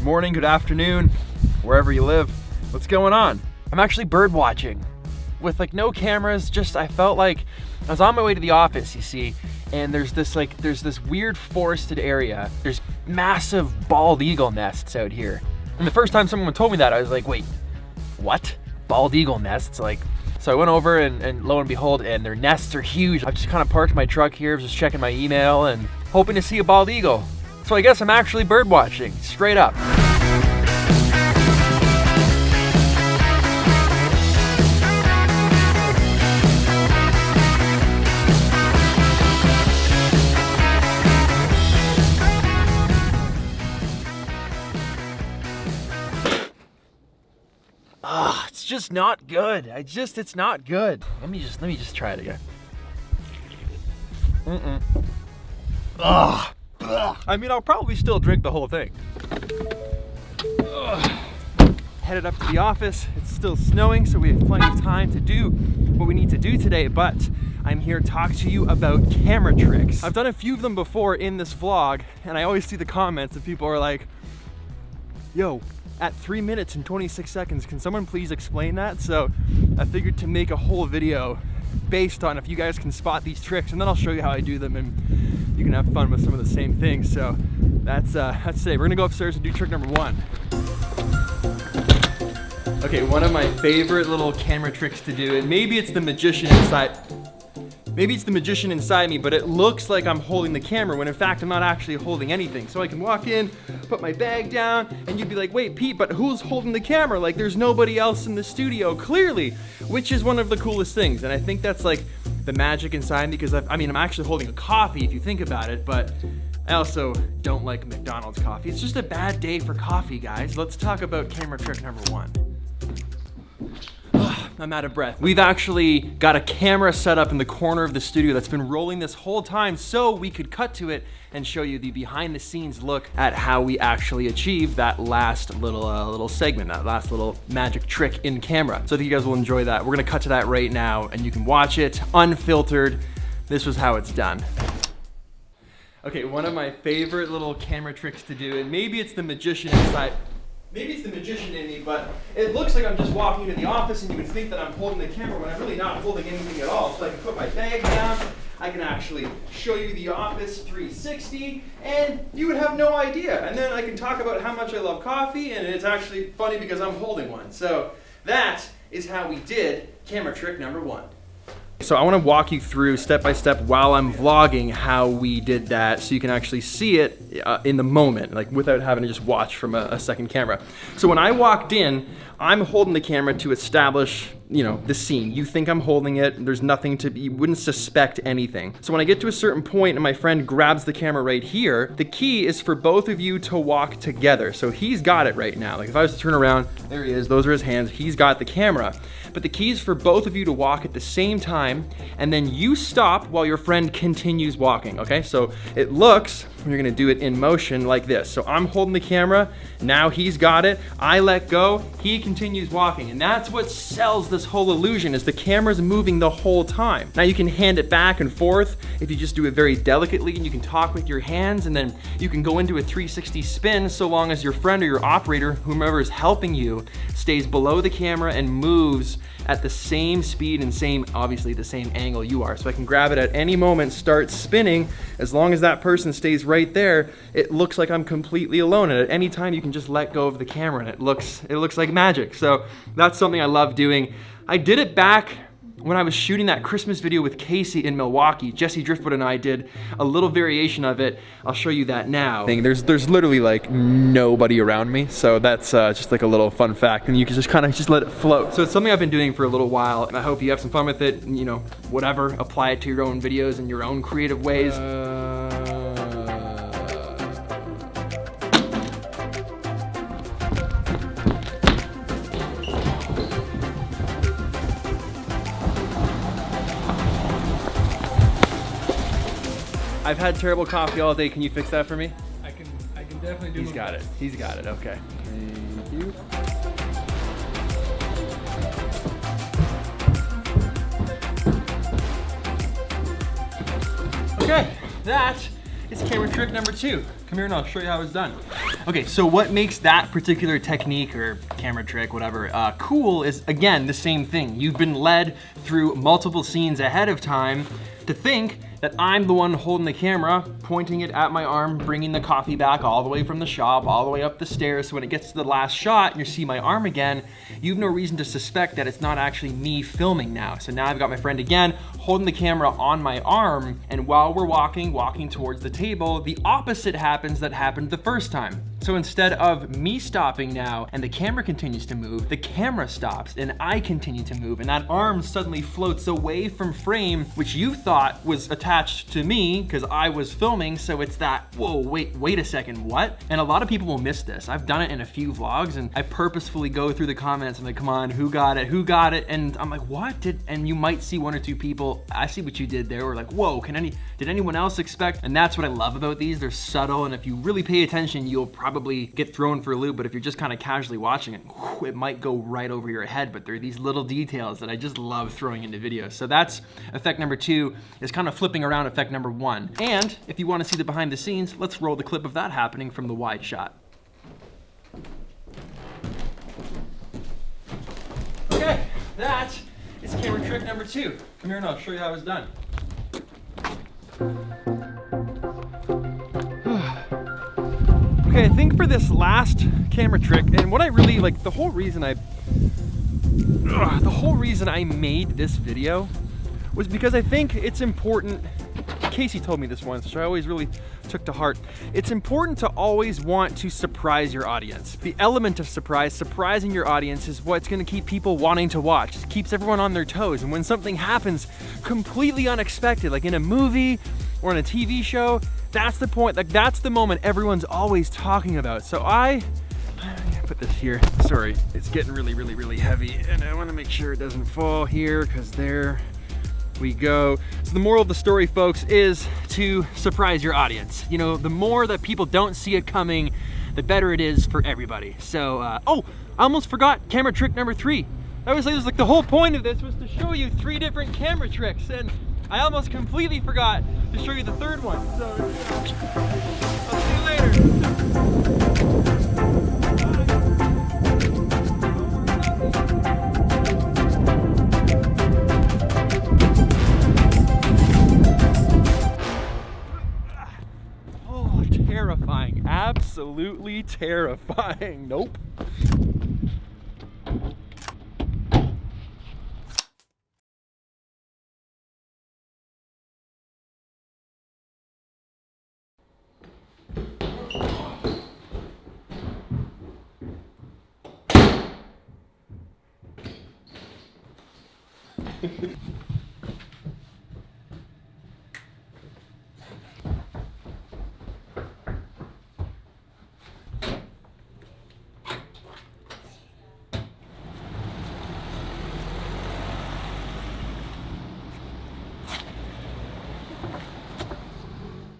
morning, good afternoon, wherever you live. What's going on? I'm actually bird watching with like no cameras. Just I felt like I was on my way to the office, you see, and there's this weird forested area. There's massive bald eagle nests out here. And the first time someone told me that, I was like, wait, what? Bald eagle nests? Like, so I went over and lo and behold, and their nests are huge. I've just kind of parked my truck here, just checking my email and hoping to see a bald eagle. So I guess I'm actually bird watching, straight up. It's just not good. It's not good. Let me just try it again. Ugh. I mean, I'll probably still drink the whole thing. Headed up to the office. It's still snowing, so we have plenty of time to do what we need to do today, but I'm here to talk to you about camera tricks. I've done a few of them before in this vlog, and I always see the comments and people are like, yo, at 3 minutes and 26 seconds, can someone please explain that? So I figured to make a whole video based on if you guys can spot these tricks, and then I'll show you how I do them and you can have fun with some of the same things. So that's today. We're gonna go upstairs and do trick number 1. Okay, one of my favorite little camera tricks to do, and maybe it's the magician inside me, but it looks like I'm holding the camera when in fact I'm not actually holding anything. So I can walk in, put my bag down, and you'd be like, wait, Pete, but who's holding the camera? Like, there's nobody else in the studio, clearly, which is one of the coolest things. And I think that's like the magic inside me, because I'm actually holding a coffee if you think about it, but I also don't like McDonald's coffee. It's just a bad day for coffee, guys. Let's talk about camera trick number 1. I'm out of breath. We've actually got a camera set up in the corner of the studio that's been rolling this whole time so we could cut to it and show you the behind the scenes look at how we actually achieve that last little segment, that last little magic trick in camera. So I think you guys will enjoy that. We're gonna cut to that right now and you can watch it unfiltered. This was how it's done. Okay, one of my favorite little camera tricks to do, and maybe it's the magician inside. Maybe it's the magician in me, but it looks like I'm just walking into the office and you would think that I'm holding the camera when I'm really not holding anything at all. So I can put my bag down, I can actually show you the office 360, and you would have no idea. And then I can talk about how much I love coffee, and it's actually funny because I'm holding one. So that is how we did camera trick number 1. So I want to walk you through step by step while I'm vlogging how we did that, so you can actually see it in the moment, like without having to just watch from a second camera. So when I walked in, I'm holding the camera to establish, the scene. You think I'm holding it, there's nothing you wouldn't suspect anything. So when I get to a certain point and my friend grabs the camera right here, the key is for both of you to walk together. So he's got it right now. Like if I was to turn around, there he is, those are his hands, he's got the camera. But the key is for both of you to walk at the same time, and then you stop while your friend continues walking, okay? So it looks, you're gonna do it in motion like this. So I'm holding the camera, now he's got it, I let go, he continues walking. And that's what sells this whole illusion, is the camera's moving the whole time. Now you can hand it back and forth if you just do it very delicately, and you can talk with your hands, and then you can go into a 360 spin so long as your friend or your operator, whomever is helping you, stays below the camera and moves at the same speed and obviously the same angle you are. So I can grab it at any moment, start spinning. As long as that person stays right there, it looks like I'm completely alone. And at any time you can just let go of the camera and it looks like magic. So that's something I love doing. I did it back when I was shooting that Christmas video with Casey in Milwaukee. Jesse Driftwood and I did a little variation of it. I'll show you that now. There's literally like nobody around me, so that's just like a little fun fact, and you can just kind of just let it float. So it's something I've been doing for a little while, and I hope you have some fun with it, and whatever, apply it to your own videos in your own creative ways. I've had terrible coffee all day. Can you fix that for me? I can definitely do it. He's got it. He's got it. Okay. Thank you. Okay, that is camera trick number 2. Come here and I'll show you how it's done. Okay, so what makes that particular technique or camera trick, whatever, cool is, again, the same thing. You've been led through multiple scenes ahead of time to think that I'm the one holding the camera, pointing it at my arm, bringing the coffee back all the way from the shop, all the way up the stairs. So when it gets to the last shot and you see my arm again, you have no reason to suspect that it's not actually me filming now. So now I've got my friend again, holding the camera on my arm, and while we're walking towards the table, the opposite happens that happened the first time. So instead of me stopping now and the camera continues to move, the camera stops and I continue to move, and that arm suddenly floats away from frame, which you thought was attached to me because I was filming. So it's that, whoa, wait a second, what? And a lot of people will miss this. I've done it in a few vlogs and I purposefully go through the comments. I'm like, come on, who got it? Who got it? And I'm like, what? And you might see 1 or 2 people, I see what you did there. We're like, whoa, did anyone else expect? And that's what I love about these. They're subtle, and if you really pay attention, you'll probably get thrown for a loop. But if you're just kind of casually watching it, it might go right over your head. But there are these little details that I just love throwing into videos. So that's effect number 2, is kind of flipping around effect number 1. And if you want to see the behind the scenes, let's roll the clip of that happening from the wide shot. Okay, that is camera trick number 2. Come here and I'll show you how it's done. Okay, I think for this last camera trick, and what I really like, the whole reason I made this video was because I think it's important. Casey told me this once, so I always really took to heart. It's important to always want to surprise your audience. The element of surprising your audience is what's gonna keep people wanting to watch. It keeps everyone on their toes. And when something happens completely unexpected, like in a movie or in a TV show, that's the point, like that's the moment everyone's always talking about. So I put this here. Sorry, it's getting really heavy, and I wanna make sure it doesn't fall here, because there we go. So the moral of the story, folks, is to surprise your audience. You know, the more that people don't see it coming, the better it is for everybody. So, oh, I almost forgot camera trick number 3. I was like, the whole point of this was to show you 3 different camera tricks, and I almost completely forgot to show you the 3rd one. So, I'll see you later. Terrifying, absolutely terrifying. Nope.